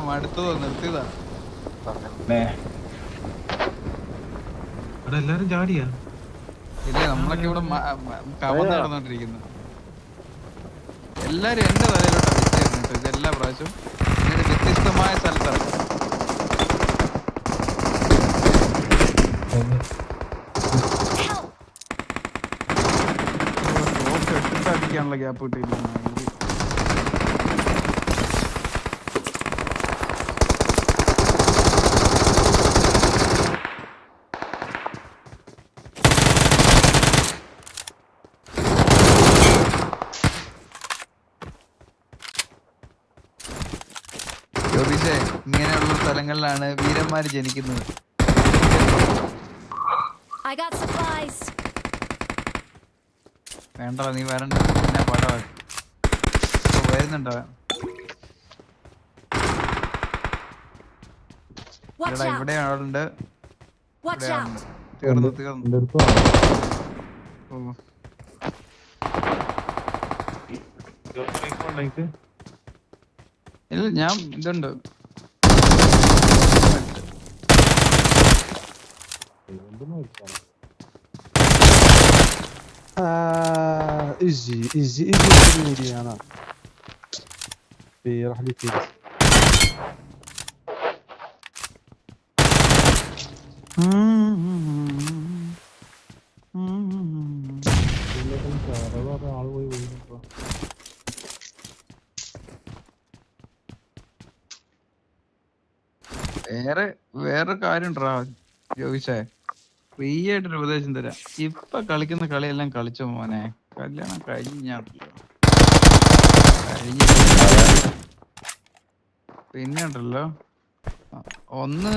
മടുത്തതോ നിർത്തിയതാ. എല്ലാരും ചാടിയാ? ഇല്ല, നമ്മളൊക്കെ ഇവിടെ കമന്ന് നടന്നോണ്ടിരിക്കുന്നു. എല്ലാരും എന്റെ തലയിലോട്ടാ വെച്ചിരുന്നു ഇത് എല്ലാ പ്രാവശ്യവും. ഇങ്ങനെ വ്യത്യസ്തമായ സ്ഥലത്താണ്. അടിക്കാനുള്ള ഗ്യാപ്പ് കിട്ടിയില്ല. ഇങ്ങനെയുള്ള സ്ഥലങ്ങളിലാണ് വീരന്മാര് ജനിക്കുന്നത്. വേണ്ട, നീ വരണ്ട, പിന്നെ പടം വരുന്നുണ്ടോ? ഇവിടെ ആളുണ്ട്. തീർന്നു. ഇല്ല, ഞാൻ ഇതുണ്ട്. اجي خليني انا راح لي كده. വേറെ കാര്യം ഉണ്ടോ ചോദിച്ചേ? ഫ്രീ ആയിട്ടൊരു ഉപദേശം തരാം. ഇപ്പൊ കളിക്കുന്ന കളിയെല്ലാം കളിച്ചോ മോനെ. കല്യാണം പിന്നെ ഉണ്ടല്ലോ, ഒന്ന്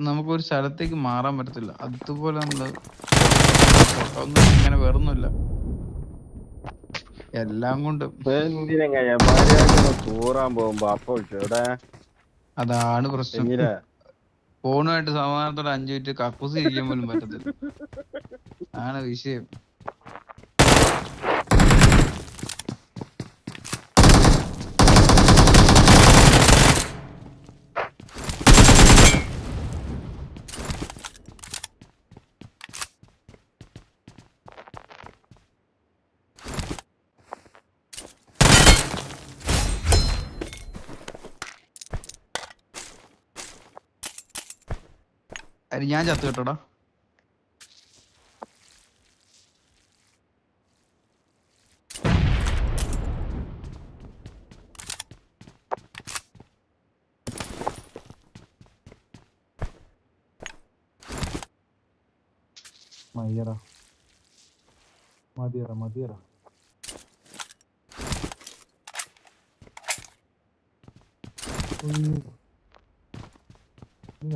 നമുക്കൊരു സ്ഥലത്തേക്ക് മാറാൻ പറ്റത്തില്ല. അതുപോലെ നമ്മള് ഒന്നും ഇങ്ങനെ വേറൊന്നുമില്ല, എല്ലാം കൊണ്ടും അതാണ് പ്രശ്നം. ഫോണുമായിട്ട് സമാധാനത്തോടെ 5 മിനിറ്റ് കക്കൂസ് ഇരിക്കാൻ പോലും പറ്റത്തില്ല. ആണ് വിഷയം. ഞാൻ ചത്തു കേട്ടോടാ. മതിയറ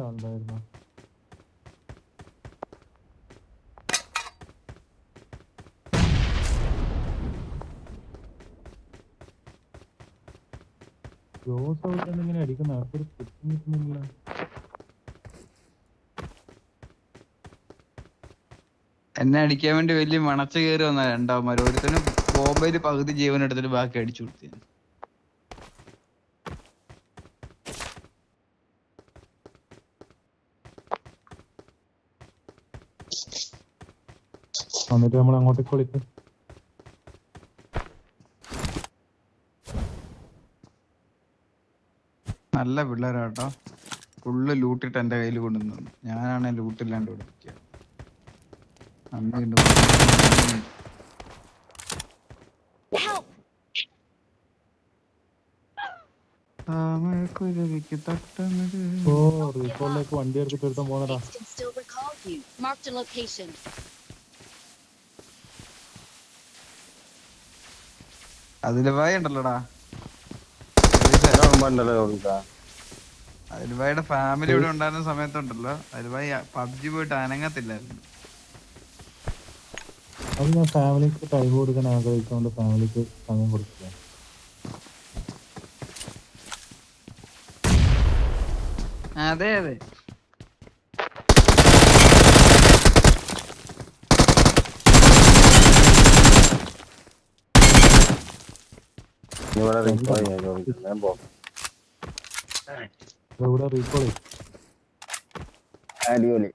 ഉണ്ടായിരുന്നു. ജോസ് ഇങ്ങനെ അടിക്കുന്ന ആൾക്കൊരു കിട്ടുന്നില്ല. എന്നെ അടിക്കാൻ വേണ്ടി വലിയ മണച്ച കയറി വന്ന രണ്ടാവന്മാർ. ഒരുത്തനും ബോംബെയിൽ പകുതി ജീവൻ എടുത്തിട്ട് ബാക്കി അടിച്ചു കൊടുത്തു. എന്നിട്ട് നമ്മൾ അങ്ങോട്ടേക്ക് വിളിക്കും. നല്ല പിള്ളേരാട്ടോ. ഫുള്ള് ലൂട്ടിട്ട് എന്റെ കയ്യിൽ കൊണ്ടുവന്നു. ഞാനാണ് ലൂട്ടില്ലാണ്ട് കൊടുക്കുക. വണ്ടി എടുത്തിട്ട് എടുത്താൻ പോന്നടാ. അതില് ഭായി ഉണ്ടല്ലോടാ. അതിൽഭായിയുടെ ഫാമിലി ഇവിടെ ഉണ്ടായിരുന്ന സമയത്തുണ്ടല്ലോ, അതിൽഭായി പബ്ജി പോയിട്ട് അനങ്ങത്തില്ലായിരുന്നു. അത് ഞാൻ ഫാമിലിക്ക് ടൈം കൊടുക്കാൻ ആഗ്രഹിച്ചുകൊണ്ട് ഫാമിലിക്ക് സമയം കൊടുക്കുക. അതെ അതെ, ഇവിടെ റീകോൾ അടിപൊളി.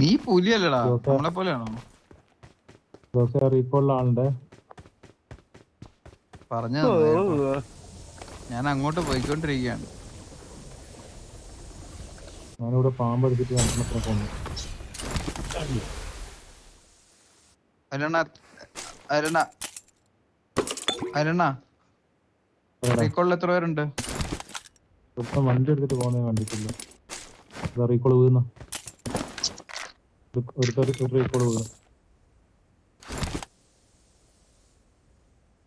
നീ പുലിയല്ലടാ, ഓക്കേ. നമ്മളെ പോലെയാണോ? റീകോളിലെ ആളുണ്ട്. പറഞ്ഞു ഞാൻ അങ്ങോട്ട് പോയിക്കൊണ്ടിരിക്കുകയാണ്. ഞാനിവിടെ പാമ്പ് എടുത്തിട്ട് രണ്ടെണ്ണത്തിന് കൊന്നു. അരുണ അരുണ അരുണ റീകോളിൽ എത്ര പേരുണ്ട്? ഇപ്പം വണ്ടി എടുത്തിട്ട് പോകുന്നത് കണ്ടിട്ടില്ല. റീകോൾ വീഴുന്ന ഒരു റീകോൾ വീഴും.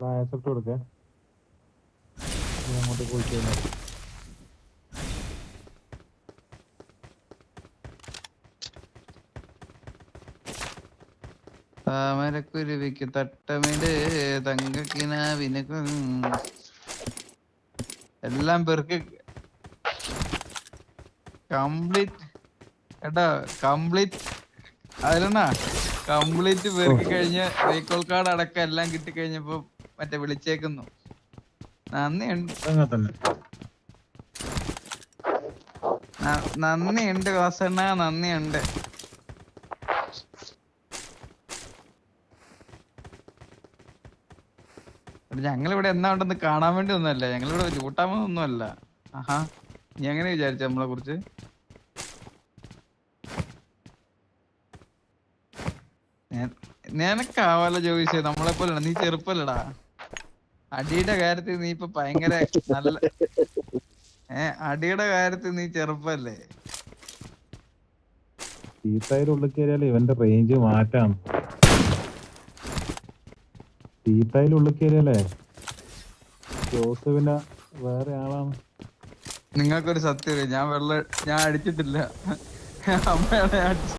ആക്സെപ്റ്റ് കൊടുക്കേ, അങ്ങോട്ട് പോയി കഴിഞ്ഞാൽ താമരക്കുരുവിക്ക് തട്ടമിട് തങ്കക്കിനാവിന് എല്ലാം പേർക്ക് കംപ്ലീറ്റ് എടാ കംപ്ലീറ്റ് അതിലെന്നാ കംപ്ലീറ്റ് പേർക്ക് കഴിഞ്ഞ് റീകോൾ കാർഡ് അടക്കം എല്ലാം കിട്ടിക്കഴിഞ്ഞപ്പോ മറ്റേ വിളിച്ചേക്കുന്നു. നന്ദിയുണ്ട്, നന്ദിയുണ്ട് വാസണ്ണ, നന്ദിയുണ്ട്. ഞങ്ങളിവിടെ എന്നാ ഉണ്ടെന്ന് കാണാൻ വേണ്ടി ഒന്നുമല്ല, ഞങ്ങളിവിടെ ചൂട്ടാമെന്നൊന്നുമല്ല. ആഹാ, നീ എങ്ങനെ വിചാരിച്ച നമ്മളെ കുറിച്ച്? നിനക്കാവല്ല ചോദിച്ചേ, നമ്മളെ പോലെയാണ്, നീ ചെറുപ്പല്ലടാ. അടിയുടെ കാര്യത്തിൽ നീ ഇപ്പൊ ഭയങ്കര നല്ല അടിയുടെ കാര്യത്തിൽ നീ ചെറുപ്പല്ലേ. സീത്തായുടെ ഉള്ളിൽ കയറിയാൽ ഇവന്റെ റേഞ്ച് മാറ്റാം. സീത്തായിൽ ഉള്ളിൽ കയറിയാലേ ജോസഫിന്റെ വേറെ ആളാണ്. നിങ്ങൾക്കൊരു സത്യം, ഞാൻ അടിച്ചിട്ടില്ല. അമ്മയാണ്